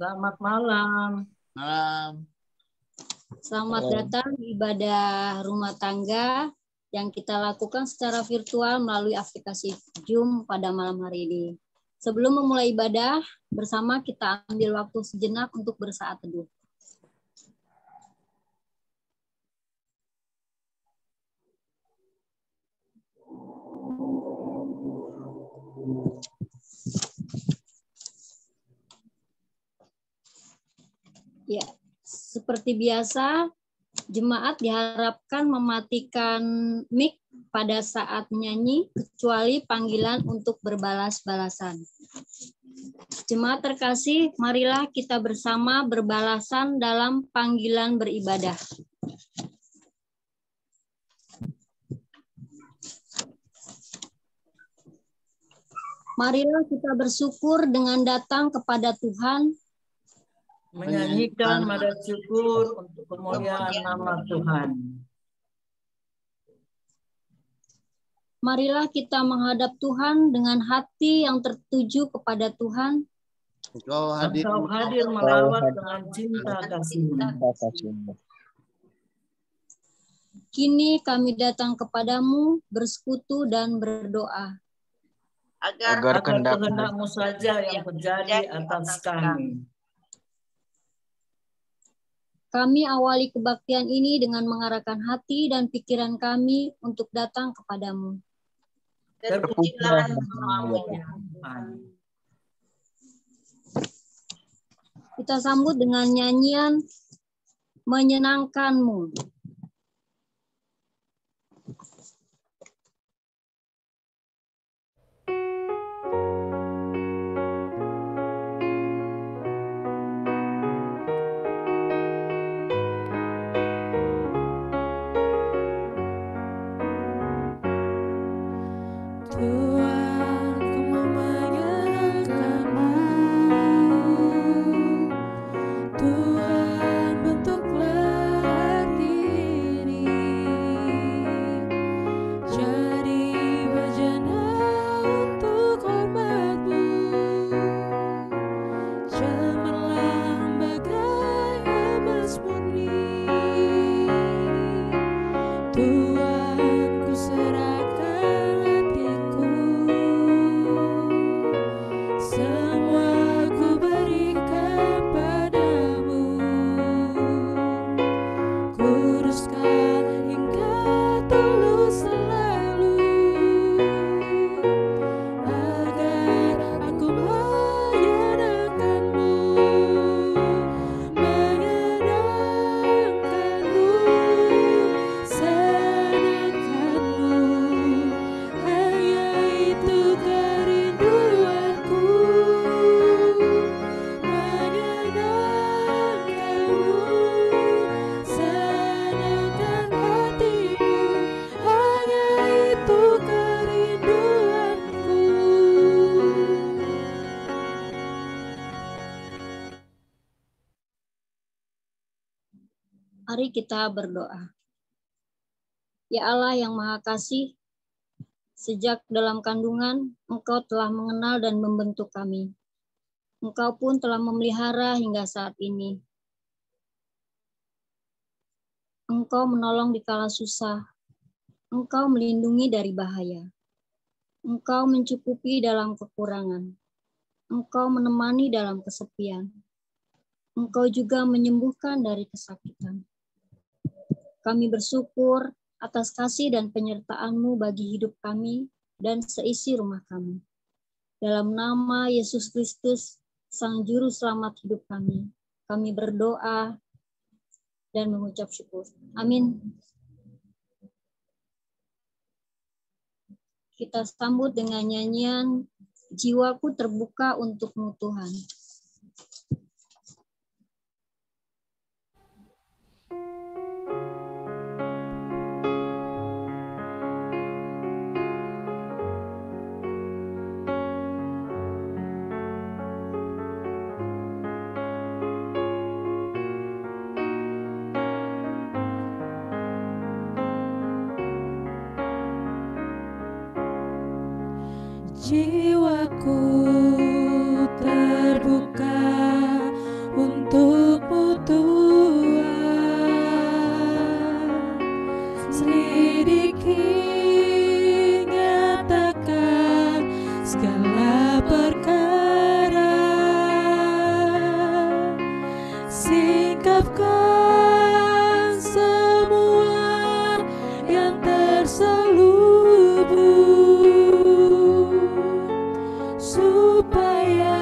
Selamat malam. Malam. Selamat datang di ibadah rumah tangga yang kita lakukan secara virtual melalui aplikasi Zoom pada malam hari ini. Sebelum memulai ibadah, bersama kita ambil waktu sejenak untuk bersaat teduh. Ya, seperti biasa, jemaat diharapkan mematikan mic pada saat menyanyi, kecuali panggilan untuk berbalas-balasan. Jemaat terkasih, marilah kita bersama berbalasan dalam panggilan beribadah. Marilah kita bersyukur dengan datang kepada Tuhan, Menyanyikan nada syukur untuk kemuliaan nama Tuhan. marilah kita menghadap Tuhan dengan hati yang tertuju kepada Tuhan. Engkau hadir melawat dengan cinta kasih-Mu. Kini kami datang kepadamu, bersekutu dan berdoa. Agar kehendak-Mu saja yang terjadi atas kami. Kami awali kebaktian ini dengan mengarahkan hati dan pikiran kami untuk datang kepadamu. Terpujilah nama-Mu ya Tuhan. Kita sambut dengan nyanyian Menyenangkan-Mu. Mari kita berdoa. Ya Allah yang Maha Kasih, sejak dalam kandungan Engkau telah mengenal dan membentuk kami. Engkau pun telah memelihara hingga saat ini. Engkau menolong di kala susah. Engkau melindungi dari bahaya. Engkau mencukupi dalam kekurangan. Engkau menemani dalam kesepian. Engkau juga menyembuhkan dari kesakitan. Kami bersyukur atas kasih dan penyertaan-Mu bagi hidup kami dan seisi rumah kami. Dalam nama Yesus Kristus, Sang Juru Selamat hidup kami berdoa dan mengucap syukur. Amin. Kita sambut dengan nyanyian Jiwaku Terbuka Untuk-Mu Tuhan. Jiwaku terbuka ungkapkan semua yang terselubung, supaya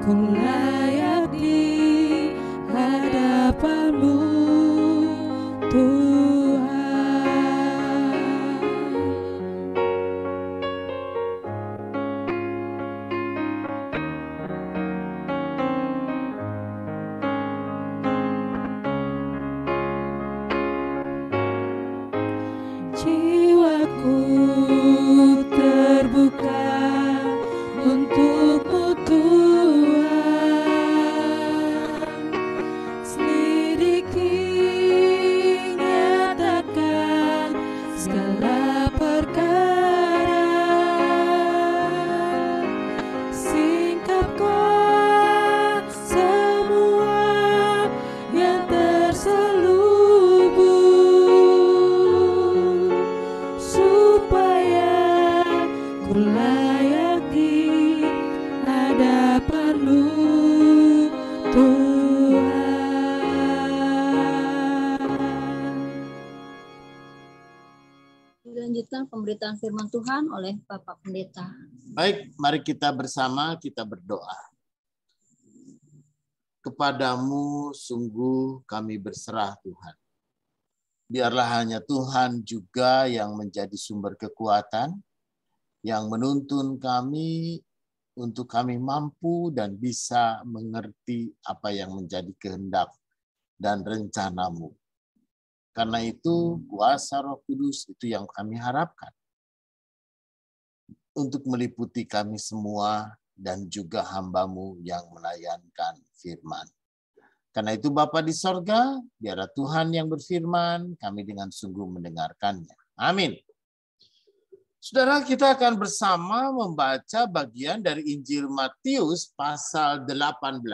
ku layak di hadapan-Mu, Tuhan. Jiwaku terbuka untuk-Mu, Tuhan. Selidiki, nyatakan segala perkara. Singkapkan semua yang terselubung, supaya ku layak di hadapan-Mu, Tuhan. Dilanjutkan pemberitaan firman Tuhan oleh Bapak Pendeta. Baik, mari kita bersama kita berdoa. Kepadamu sungguh kami berserah, Tuhan. Biarlah hanya Tuhan juga yang menjadi sumber kekuatan, yang menuntun kami untuk kami mampu dan bisa mengerti apa yang menjadi kehendak dan rencana-Mu. Karena itu, kuasa Roh Kudus itu yang kami harapkan untuk meliputi kami semua dan juga hamba-Mu yang melayankan firman. Karena itu Bapa di sorga, biarlah Tuhan yang berfirman, kami dengan sungguh mendengarkannya. Amin. Saudara, kita akan bersama membaca bagian dari Injil Matius pasal 18,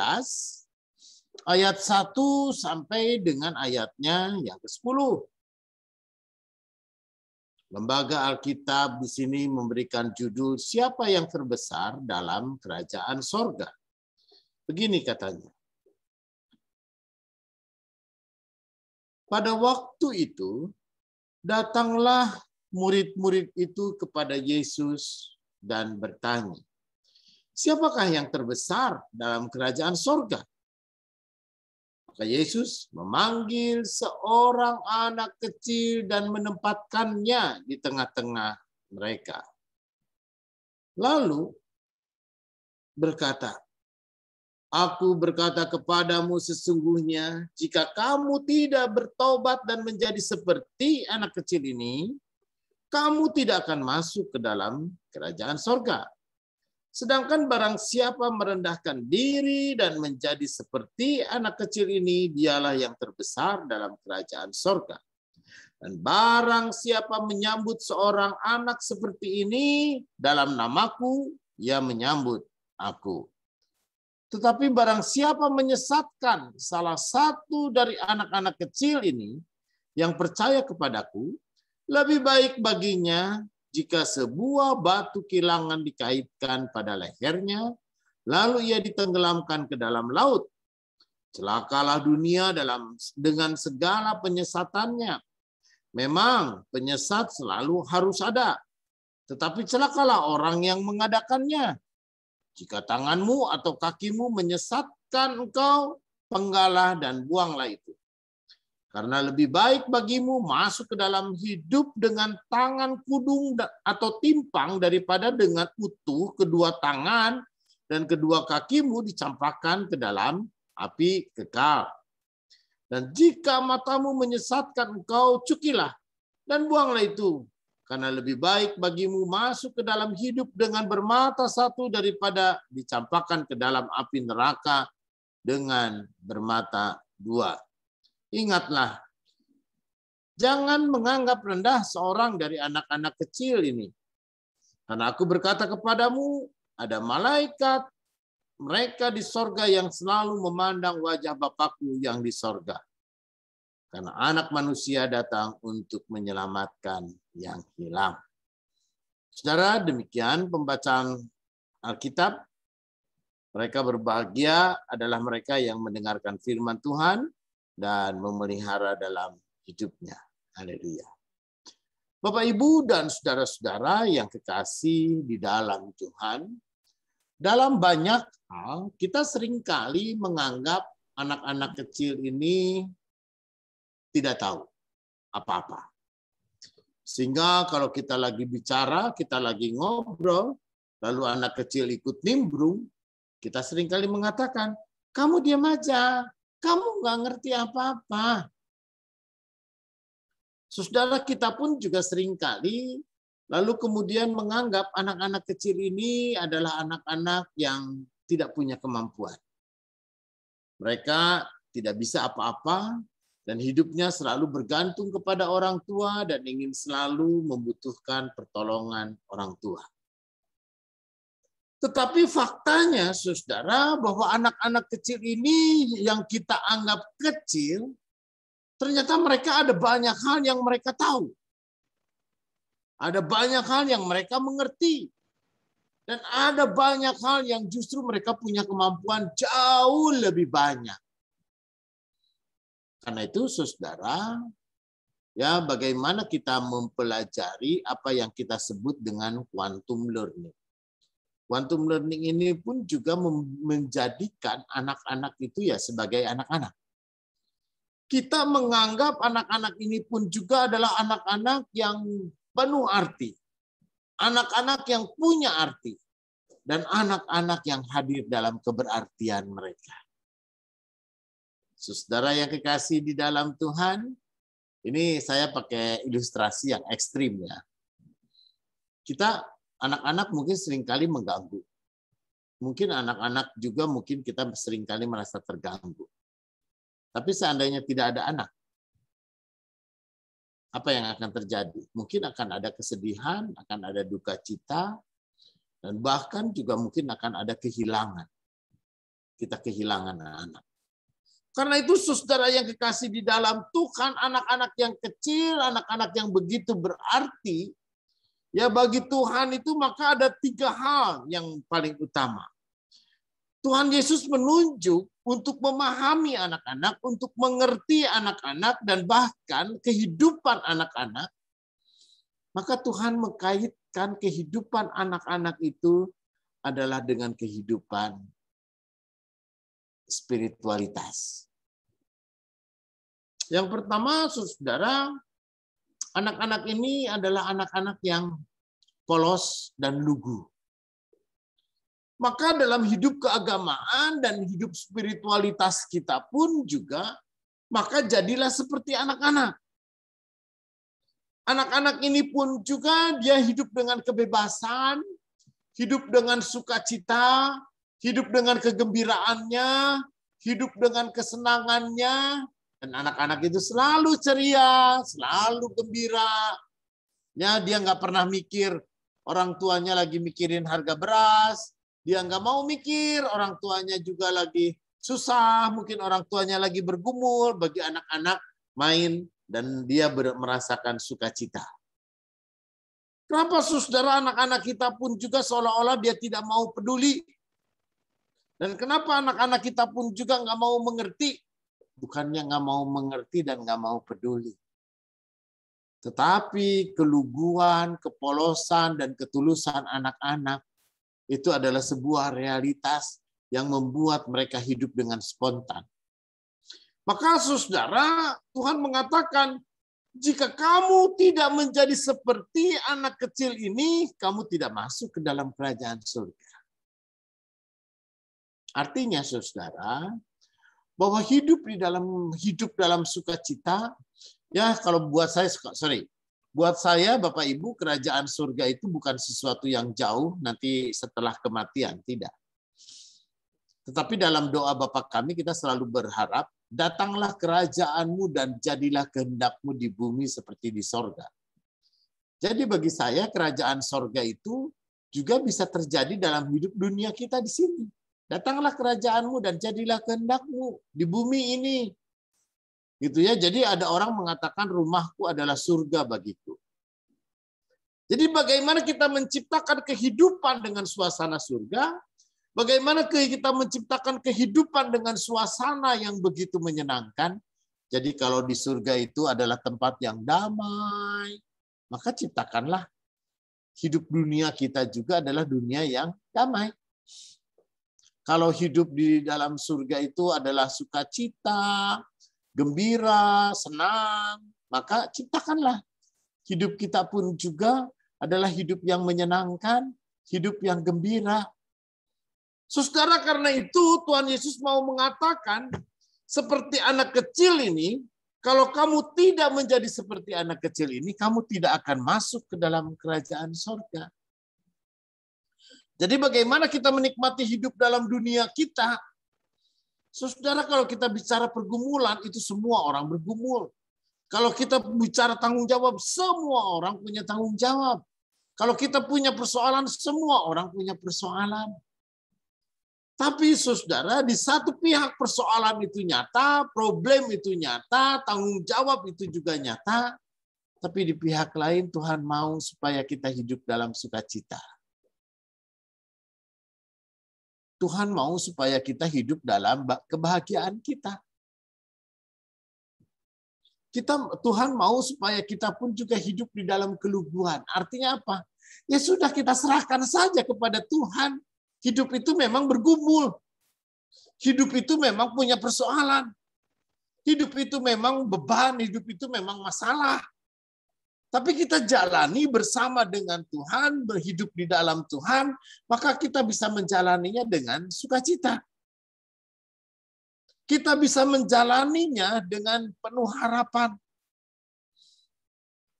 ayat 1 sampai dengan ayatnya yang ke-10. Lembaga Alkitab di sini memberikan judul Siapa yang terbesar dalam kerajaan sorga. Begini katanya. Pada waktu itu, datanglah murid-murid itu kepada Yesus dan bertanya, siapakah yang terbesar dalam kerajaan sorga? Maka Yesus memanggil seorang anak kecil dan menempatkannya di tengah-tengah mereka. Lalu berkata, Aku berkata kepadamu sesungguhnya, jika kamu tidak bertobat dan menjadi seperti anak kecil ini, kamu tidak akan masuk ke dalam kerajaan sorga. Sedangkan barang siapa merendahkan diri dan menjadi seperti anak kecil ini, dialah yang terbesar dalam kerajaan sorga. Dan barang siapa menyambut seorang anak seperti ini dalam namaku, ia menyambut aku. Tetapi barang siapa menyesatkan salah satu dari anak-anak kecil ini yang percaya kepadaku, lebih baik baginya jika sebuah batu kilangan dikaitkan pada lehernya, lalu ia ditenggelamkan ke dalam laut. Celakalah dunia dengan segala penyesatannya. Memang penyesat selalu harus ada, tetapi celakalah orang yang mengadakannya. Jika tanganmu atau kakimu menyesatkan engkau, penggalah dan buanglah itu. Karena lebih baik bagimu masuk ke dalam hidup dengan tangan kudung atau timpang daripada dengan utuh kedua tangan dan kedua kakimu dicampakkan ke dalam api kekal. Dan jika matamu menyesatkan engkau, cukilah dan buanglah itu. Karena lebih baik bagimu masuk ke dalam hidup dengan bermata satu daripada dicampakkan ke dalam api neraka dengan bermata dua. Ingatlah, jangan menganggap rendah seorang dari anak-anak kecil ini. Karena aku berkata kepadamu, ada malaikat mereka di sorga yang selalu memandang wajah Bapakku yang di sorga. Karena anak manusia datang untuk menyelamatkan yang hilang. Saudara, demikian pembacaan Alkitab. Mereka berbahagia adalah mereka yang mendengarkan firman Tuhan dan memelihara dalam hidupnya. Haleluya. Bapak, Ibu, dan saudara-saudara yang kekasih di dalam Tuhan, dalam banyak hal kita seringkali menganggap anak-anak kecil ini tidak tahu apa-apa. Sehingga kalau kita lagi bicara, kita lagi ngobrol, lalu anak kecil ikut nimbrung, kita seringkali mengatakan, kamu diam aja, kamu nggak ngerti apa-apa. Saudara, kita pun juga seringkali lalu kemudian menganggap anak-anak kecil ini adalah anak-anak yang tidak punya kemampuan. Mereka tidak bisa apa-apa dan hidupnya selalu bergantung kepada orang tua dan ingin selalu membutuhkan pertolongan orang tua. Tetapi faktanya, saudara, bahwa anak-anak kecil ini yang kita anggap kecil, ternyata mereka ada banyak hal yang mereka tahu. Ada banyak hal yang mereka mengerti. Dan ada banyak hal yang justru mereka punya kemampuan jauh lebih banyak. Karena itu, saudara, ya bagaimana kita mempelajari apa yang kita sebut dengan quantum learning. Quantum learning ini pun juga menjadikan anak-anak itu ya sebagai anak-anak. Kita menganggap anak-anak ini pun juga adalah anak-anak yang penuh arti. Anak-anak yang punya arti. Dan anak-anak yang hadir dalam keberartian mereka. Saudara yang kekasih di dalam Tuhan, ini saya pakai ilustrasi yang ekstrim ya. Kita anak-anak mungkin seringkali mengganggu. Mungkin anak-anak juga mungkin kita seringkali merasa terganggu. Tapi seandainya tidak ada anak, apa yang akan terjadi? Mungkin akan ada kesedihan, akan ada duka cita, dan bahkan juga mungkin akan ada kehilangan. Kita kehilangan anak. Karena itu saudara yang kekasih di dalam Tuhan, anak-anak yang kecil, anak-anak yang begitu berarti, ya bagi Tuhan itu maka ada 3 hal yang paling utama. Tuhan Yesus menunjuk untuk memahami anak-anak, untuk mengerti anak-anak, dan bahkan kehidupan anak-anak. Maka Tuhan mengkaitkan kehidupan anak-anak itu adalah dengan kehidupan spiritualitas. Yang pertama, saudara, anak-anak ini adalah anak-anak yang polos dan lugu. Maka dalam hidup keagamaan dan hidup spiritualitas kita pun juga, maka jadilah seperti anak-anak. Anak-anak ini pun juga dia hidup dengan kebebasan, hidup dengan sukacita, hidup dengan kegembiraannya, hidup dengan kesenangannya. Dan anak-anak itu selalu ceria, selalu gembira. Ya, dia nggak pernah mikir orang tuanya lagi mikirin harga beras. Dia nggak mau mikir orang tuanya juga lagi susah. Mungkin orang tuanya lagi bergumul. Bagi anak-anak main dan dia merasakan sukacita. Kenapa saudara anak-anak kita pun juga seolah-olah dia tidak mau peduli? Dan kenapa anak-anak kita pun juga nggak mau mengerti? Bukannya nggak mau mengerti dan nggak mau peduli. Tetapi keluguan, kepolosan, dan ketulusan anak-anak itu adalah sebuah realitas yang membuat mereka hidup dengan spontan. Maka saudara, Tuhan mengatakan, jika kamu tidak menjadi seperti anak kecil ini, kamu tidak masuk ke dalam kerajaan surga. Artinya saudara, bahwa hidup dalam sukacita, ya kalau buat saya Bapak Ibu, kerajaan surga itu bukan sesuatu yang jauh nanti setelah kematian, tidak. Tetapi dalam doa Bapa kami kita selalu berharap, datanglah kerajaanmu dan jadilah kehendakmu di bumi seperti di sorga. Jadi bagi saya kerajaan sorga itu juga bisa terjadi dalam hidup dunia kita di sini. Datanglah kerajaanmu dan jadilah kehendakmu di bumi ini. Gitu ya. Jadi ada orang mengatakan rumahku adalah surga bagiku. Jadi bagaimana kita menciptakan kehidupan dengan suasana surga? Bagaimana kita menciptakan kehidupan dengan suasana yang begitu menyenangkan? Jadi kalau di surga itu adalah tempat yang damai, maka ciptakanlah hidup dunia kita juga adalah dunia yang damai. Kalau hidup di dalam surga itu adalah sukacita, gembira, senang, maka ciptakanlah hidup kita pun juga adalah hidup yang menyenangkan, hidup yang gembira. Saudara, karena itu Tuhan Yesus mau mengatakan, seperti anak kecil ini, kalau kamu tidak menjadi seperti anak kecil ini, kamu tidak akan masuk ke dalam kerajaan surga. Jadi bagaimana kita menikmati hidup dalam dunia kita? Saudara, kalau kita bicara pergumulan, itu semua orang bergumul. Kalau kita bicara tanggung jawab, semua orang punya tanggung jawab. Kalau kita punya persoalan, semua orang punya persoalan. Tapi saudara, di satu pihak persoalan itu nyata, problem itu nyata, tanggung jawab itu juga nyata. Tapi di pihak lain Tuhan mau supaya kita hidup dalam sukacita. Tuhan mau supaya kita hidup dalam kebahagiaan kita. Tuhan mau supaya kita pun juga hidup di dalam keluguan. Artinya apa? Ya sudah, kita serahkan saja kepada Tuhan. Hidup itu memang bergumul. Hidup itu memang punya persoalan. Hidup itu memang beban, hidup itu memang masalah. Tapi kita jalani bersama dengan Tuhan, berhidup di dalam Tuhan, maka kita bisa menjalaninya dengan sukacita. Kita bisa menjalaninya dengan penuh harapan.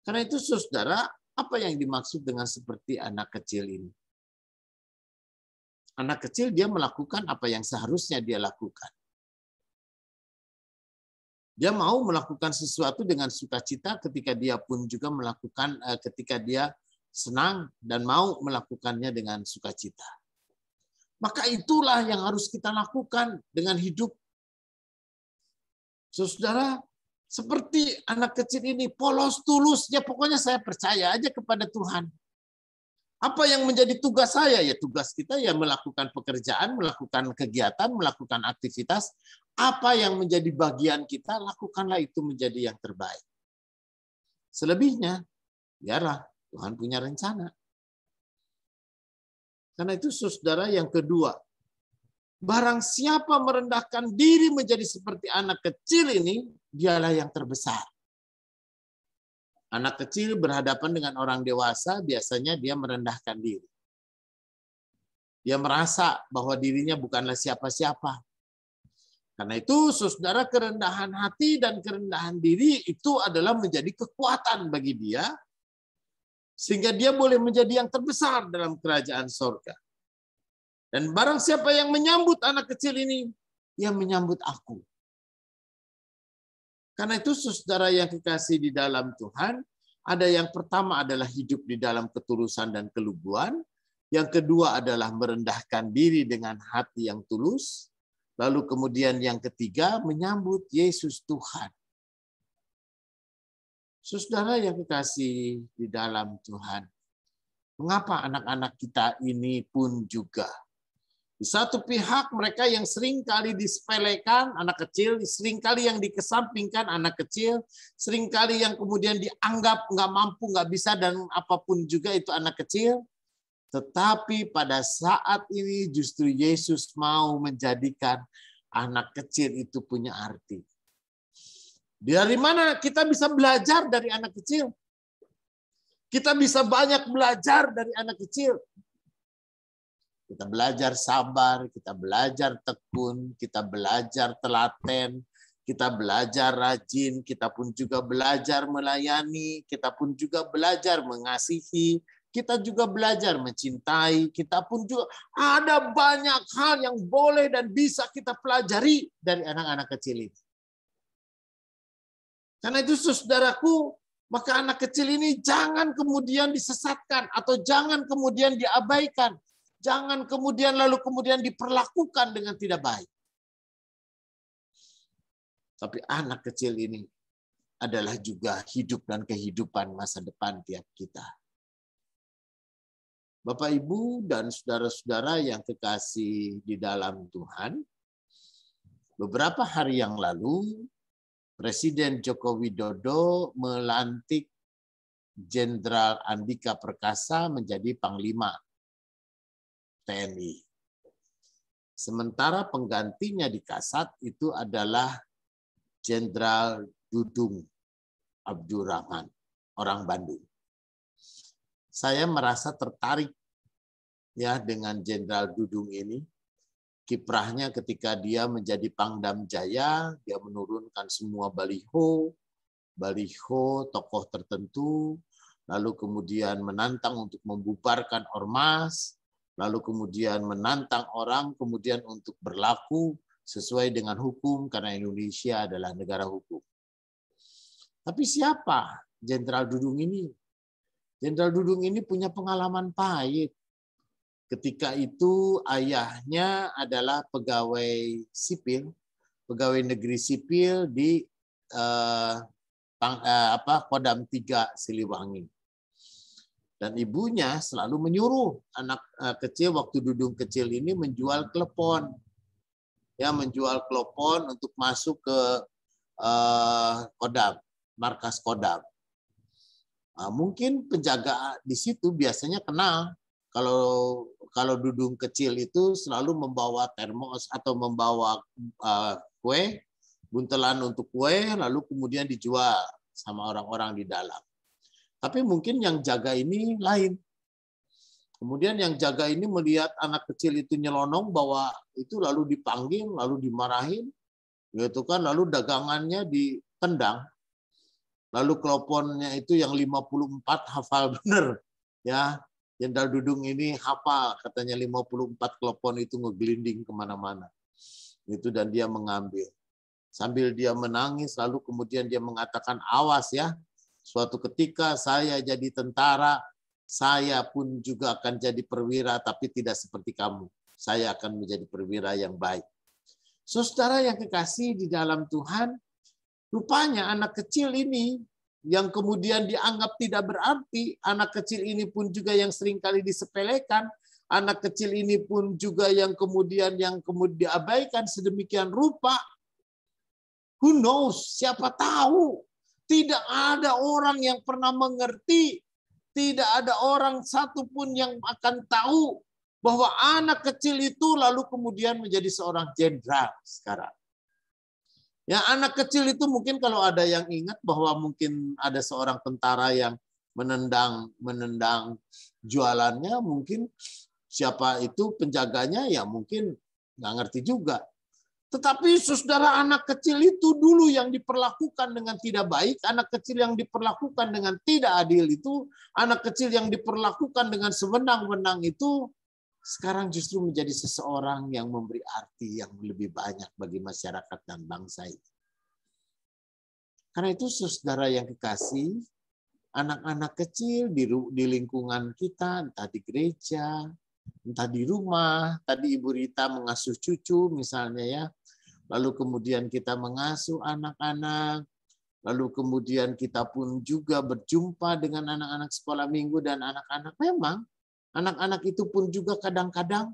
Karena itu saudara, apa yang dimaksud dengan seperti anak kecil ini? Anak kecil dia melakukan apa yang seharusnya dia lakukan. Dia mau melakukan sesuatu dengan sukacita ketika dia pun juga melakukan, ketika dia senang dan mau melakukannya dengan sukacita. Maka itulah yang harus kita lakukan dengan hidup. Saudara, seperti anak kecil ini, polos tulusnya, pokoknya saya percaya aja kepada Tuhan. Apa yang menjadi tugas saya? Ya tugas kita ya melakukan pekerjaan, melakukan kegiatan, melakukan aktivitas. Apa yang menjadi bagian kita, lakukanlah itu menjadi yang terbaik. Selebihnya, biarlah Tuhan punya rencana. Karena itu saudara, yang kedua, barang siapa merendahkan diri menjadi seperti anak kecil ini, dialah yang terbesar. Anak kecil berhadapan dengan orang dewasa, biasanya dia merendahkan diri. Dia merasa bahwa dirinya bukanlah siapa-siapa. Karena itu, saudara, kerendahan hati dan kerendahan diri itu adalah menjadi kekuatan bagi dia, sehingga dia boleh menjadi yang terbesar dalam kerajaan surga. Dan barang siapa yang menyambut anak kecil ini, dia menyambut aku. Karena itu saudara yang kekasih di dalam Tuhan, ada yang pertama adalah hidup di dalam ketulusan dan keluguan. Yang kedua adalah merendahkan diri dengan hati yang tulus. Lalu kemudian yang ketiga, menyambut Yesus Tuhan. Saudara yang kekasih di dalam Tuhan, mengapa anak-anak kita ini pun juga di satu pihak mereka yang seringkali disepelekan, anak kecil, seringkali yang dikesampingkan, anak kecil, seringkali yang kemudian dianggap nggak mampu, nggak bisa, dan apapun juga itu anak kecil. Tetapi pada saat ini justru Yesus mau menjadikan anak kecil itu punya arti. Dari mana kita bisa belajar dari anak kecil? Kita bisa banyak belajar dari anak kecil. Kita belajar sabar, kita belajar tekun, kita belajar telaten, kita belajar rajin, kita pun juga belajar melayani, kita pun juga belajar mengasihi, kita juga belajar mencintai, kita pun juga ada banyak hal yang boleh dan bisa kita pelajari dari anak-anak kecil ini. Karena itu saudaraku, maka anak kecil ini jangan kemudian disesatkan atau jangan kemudian diabaikan. Jangan kemudian diperlakukan dengan tidak baik. Tapi anak kecil ini adalah juga hidup dan kehidupan masa depan tiap kita. Bapak, Ibu, dan saudara-saudara yang kekasih di dalam Tuhan, beberapa hari yang lalu Presiden Joko Widodo melantik Jenderal Andika Perkasa menjadi Panglima TNI. Sementara penggantinya di Kasat itu adalah Jenderal Dudung Abdurrahman, orang Bandung. Saya merasa tertarik ya dengan Jenderal Dudung ini. Kiprahnya ketika dia menjadi Pangdam Jaya, dia menurunkan semua baliho tokoh tertentu, lalu kemudian menantang untuk membubarkan ormas, lalu kemudian menantang orang kemudian untuk berlaku sesuai dengan hukum karena Indonesia adalah negara hukum. Tapi siapa Jenderal Dudung ini? Jenderal Dudung ini punya pengalaman pahit. Ketika itu ayahnya adalah pegawai sipil, pegawai negeri sipil di Kodam 3 Siliwangi. Dan ibunya selalu menyuruh anak kecil waktu Dudung kecil ini menjual klepon. Ya, menjual klepon untuk masuk ke Kodam, markas Kodam. Nah, mungkin penjaga di situ biasanya kenal kalau Dudung kecil itu selalu membawa termos atau membawa kue, buntelan untuk kue, lalu kemudian dijual sama orang-orang di dalam. Tapi mungkin yang jaga ini lain. Kemudian yang jaga ini melihat anak kecil itu nyelonong bawa itu lalu dipanggil, lalu dimarahin, gitu kan, lalu dagangannya ditendang. Lalu kloponnya itu yang 54 hafal bener, ya. Jenderal Dudung ini hafal, katanya 54 klopon itu ngegelinding kemana-mana. Itu dan dia mengambil. Sambil dia menangis, lalu kemudian dia mengatakan, awas ya, suatu ketika saya jadi tentara, saya pun juga akan jadi perwira, tapi tidak seperti kamu. Saya akan menjadi perwira yang baik. Saudara yang kekasih di dalam Tuhan, rupanya anak kecil ini yang kemudian dianggap tidak berarti, anak kecil ini pun juga yang seringkali disepelekan, anak kecil ini pun juga yang kemudian diabaikan sedemikian rupa. Who knows? Siapa tahu? Tidak ada orang yang pernah mengerti, tidak ada orang satupun yang akan tahu bahwa anak kecil itu lalu kemudian menjadi seorang jenderal sekarang. Ya, anak kecil itu mungkin kalau ada yang ingat bahwa mungkin ada seorang tentara yang menendang jualannya, mungkin siapa itu penjaganya ya mungkin nggak ngerti juga. Tetapi saudara, anak kecil itu dulu yang diperlakukan dengan tidak baik, anak kecil yang diperlakukan dengan tidak adil itu, anak kecil yang diperlakukan dengan sewenang-wenang itu, sekarang justru menjadi seseorang yang memberi arti yang lebih banyak bagi masyarakat dan bangsa ini. Karena itu saudara yang kekasih, anak-anak kecil di lingkungan kita, entah di gereja, entah di rumah, tadi Ibu Rita mengasuh cucu misalnya ya, lalu kemudian kita mengasuh anak-anak, lalu kemudian kita pun juga berjumpa dengan anak-anak sekolah minggu dan anak-anak memang, anak-anak itu pun juga kadang-kadang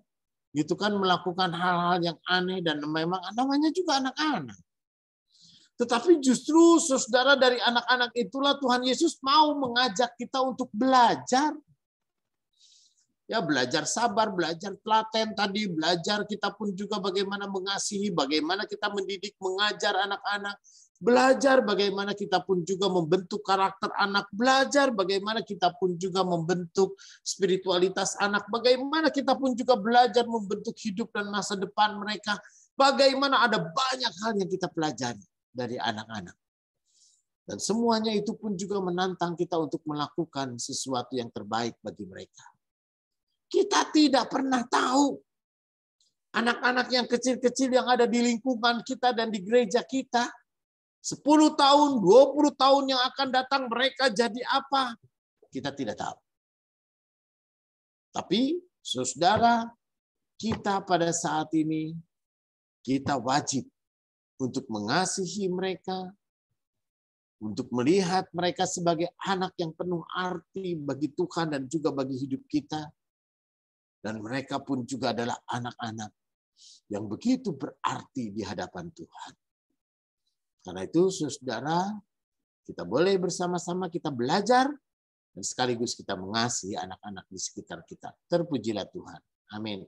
gitu kan melakukan hal-hal yang aneh dan memang namanya juga anak-anak. Tetapi justru saudara dari anak-anak itulah Tuhan Yesus mau mengajak kita untuk belajar. Ya, belajar sabar, belajar telaten tadi, belajar kita pun juga bagaimana mengasihi, bagaimana kita mendidik, mengajar anak-anak, belajar bagaimana kita pun juga membentuk karakter anak, belajar bagaimana kita pun juga membentuk spiritualitas anak, bagaimana kita pun juga belajar membentuk hidup dan masa depan mereka, bagaimana ada banyak hal yang kita pelajari dari anak-anak. Dan semuanya itu pun juga menantang kita untuk melakukan sesuatu yang terbaik bagi mereka. Kita tidak pernah tahu anak-anak yang kecil-kecil yang ada di lingkungan kita dan di gereja kita, 10 tahun, 20 tahun yang akan datang mereka jadi apa? Kita tidak tahu. Tapi saudara, kita pada saat ini, kita wajib untuk mengasihi mereka, untuk melihat mereka sebagai anak yang penuh arti bagi Tuhan dan juga bagi hidup kita. Dan mereka pun juga adalah anak-anak yang begitu berarti di hadapan Tuhan. Karena itu, saudara, kita boleh bersama-sama kita belajar dan sekaligus kita mengasihi anak-anak di sekitar kita. Terpujilah Tuhan. Amin.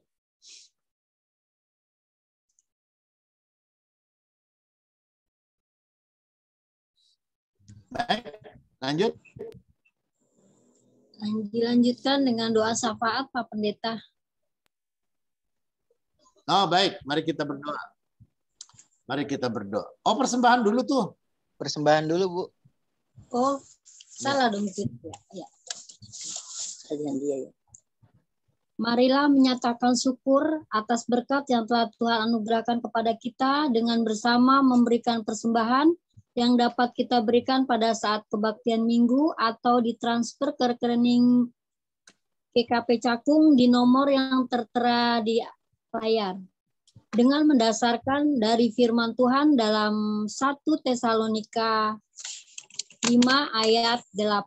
Baik, lanjut. Dilanjutkan dengan doa syafaat, Pak Pendeta. Oh, baik. Mari kita berdoa. Mari kita berdoa. Oh, persembahan dulu tuh. Persembahan dulu, Bu. Oh, salah dong. Ya. Kajian dia ya. Marilah menyatakan syukur atas berkat yang telah Tuhan anugerahkan kepada kita dengan bersama memberikan persembahan yang dapat kita berikan pada saat kebaktian minggu atau ditransfer ke rekening GKP Cakung di nomor yang tertera di layar. Dengan mendasarkan dari firman Tuhan dalam 1 Tesalonika 5 ayat 18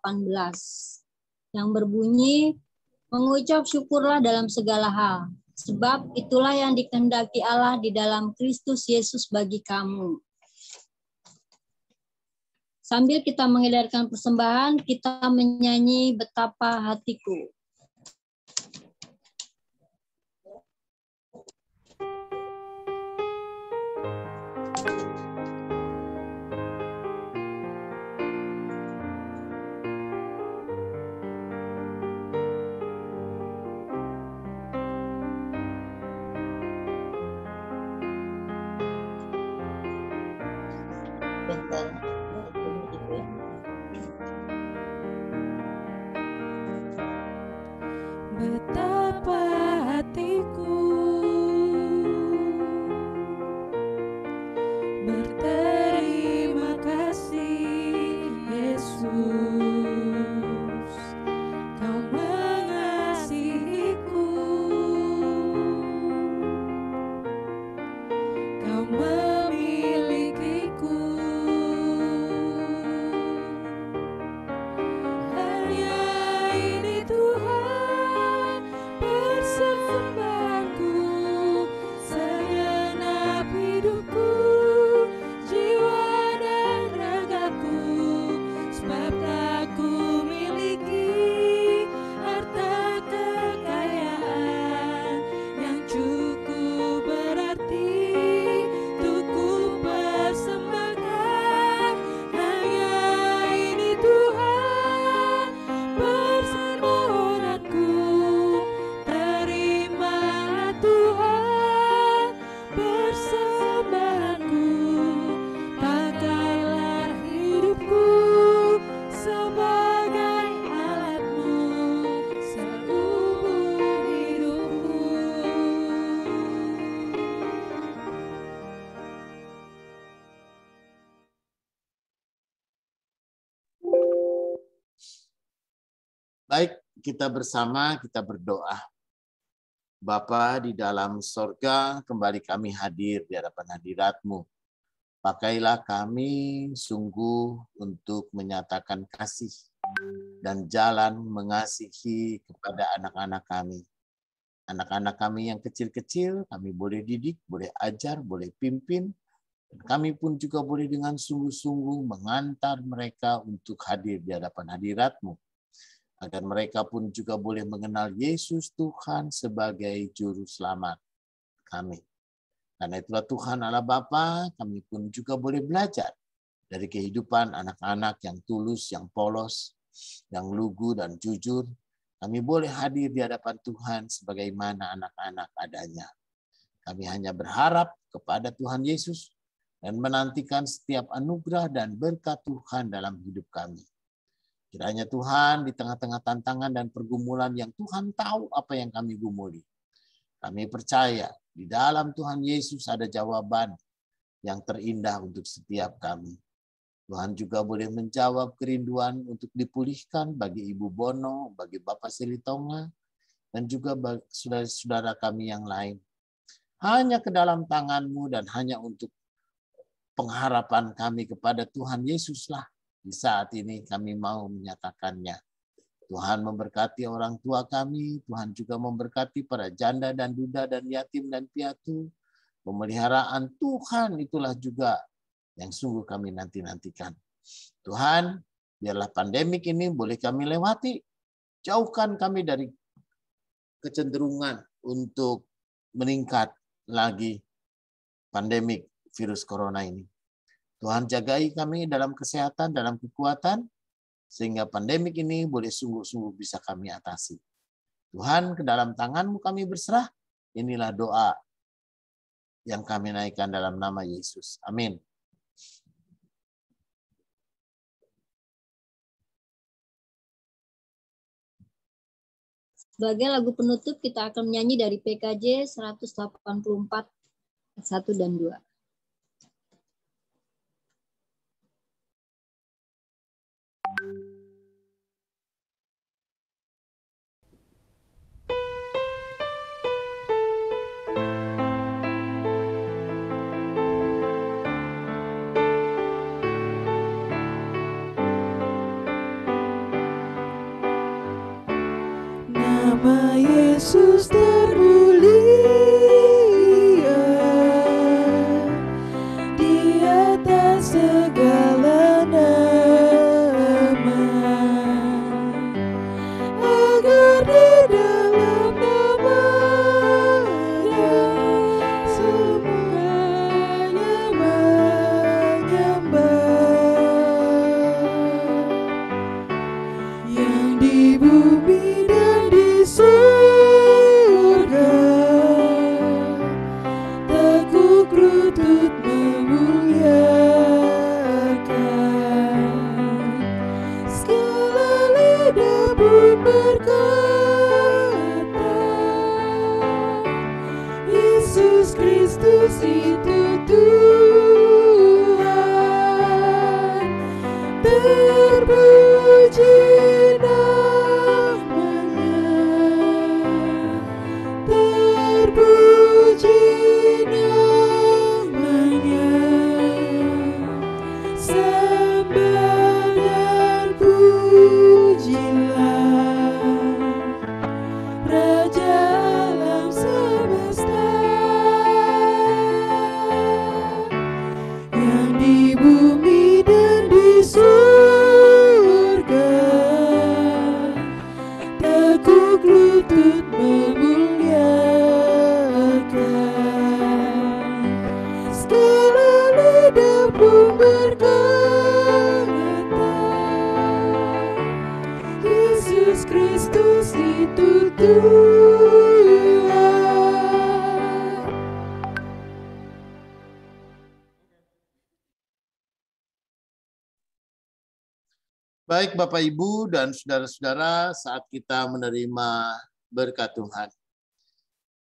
yang berbunyi, mengucap syukurlah dalam segala hal, sebab itulah yang dikehendaki Allah di dalam Kristus Yesus bagi kamu. Sambil kita mengedarkan persembahan, kita menyanyi Betapa Hatiku. Betapa hatiku berterima kasih, Yesus, Kau mengasihiku, Kau memilikiku. Hanya ini Tuhan persembahanku, segenap hidupku, jiwa dan ragaku, sebab tak ku miliki harta kekayaan yang cukup berarti untuk ku persembahkan. Hanya ini Tuhan permohonanku, terimalah Tuhan persembahanku, pakailah hidupku sebagai alat-Mu seumur hidupku. Baik, kita bersama, kita berdoa. Bapa di dalam sorga, kembali kami hadir di hadapan hadirat-Mu. Pakailah kami sungguh untuk menyatakan kasih dan jalan mengasihi kepada anak-anak kami. Anak-anak kami yang kecil-kecil, kami boleh didik, boleh ajar, boleh pimpin. Dan kami pun juga boleh dengan sungguh-sungguh mengantar mereka untuk hadir di hadapan hadirat-Mu. Agar mereka pun juga boleh mengenal Yesus Tuhan sebagai Juru Selamat kami. Karena itulah Tuhan Allah Bapa, kami pun juga boleh belajar dari kehidupan anak-anak yang tulus, yang polos, yang lugu dan jujur. Kami boleh hadir di hadapan Tuhan sebagaimana anak-anak adanya. Kami hanya berharap kepada Tuhan Yesus dan menantikan setiap anugerah dan berkat Tuhan dalam hidup kami. Kiranya Tuhan di tengah-tengah tantangan dan pergumulan yang Tuhan tahu apa yang kami gumuli. Kami percaya di dalam Tuhan Yesus ada jawaban yang terindah untuk setiap kami. Tuhan juga boleh menjawab kerinduan untuk dipulihkan bagi Ibu Bono, bagi Bapak Selitonga, dan juga bagi saudara-saudara kami yang lain. Hanya ke dalam tangan-Mu dan hanya untuk pengharapan kami kepada Tuhan Yesuslah. Di saat ini kami mau menyatakannya. Tuhan memberkati orang tua kami, Tuhan juga memberkati para janda dan duda dan yatim dan piatu. Pemeliharaan Tuhan itulah juga yang sungguh kami nanti-nantikan. Tuhan, biarlah pandemik ini boleh kami lewati. Jauhkan kami dari kecenderungan untuk meningkat lagi pandemik virus corona ini. Tuhan jagai kami dalam kesehatan, dalam kekuatan, sehingga pandemik ini boleh sungguh-sungguh bisa kami atasi. Tuhan, ke dalam tangan-Mu kami berserah. Inilah doa yang kami naikkan dalam nama Yesus. Amin. Sebagai lagu penutup kita akan menyanyi dari PKJ 184 ayat 1 dan 2. Nama Yesus termulia di atas segala nama, agar di dalam namanya semuanya menyembah, yang di bumi dan di surga tekuk lutut memuliakan, segala lidah pun berkata, Yesus Kristus itu Tuhan. Terpuji terpuji namanya, sembah dan pujilah Raja alam semesta, yang di bumi dan di surga tekuk lutut memuliakan, segala lidah pun berkata, Yesus Kristus itu Tuhan. Baik Bapak Ibu dan saudara-saudara, saat kita menerima berkat Tuhan,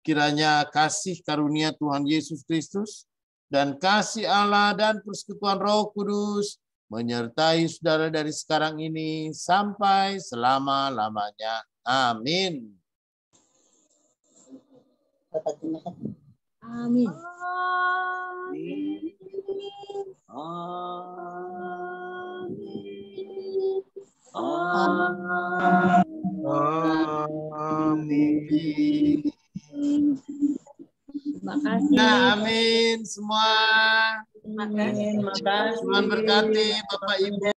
kiranya kasih karunia Tuhan Yesus Kristus dan kasih Allah dan persekutuan Roh Kudus menyertai saudara dari sekarang ini sampai selama-lamanya. Amin. Amin. Amin. Terima kasih. Nah, amin semua. Amin. Makasih. Tuhan berkati Bapak Ibu.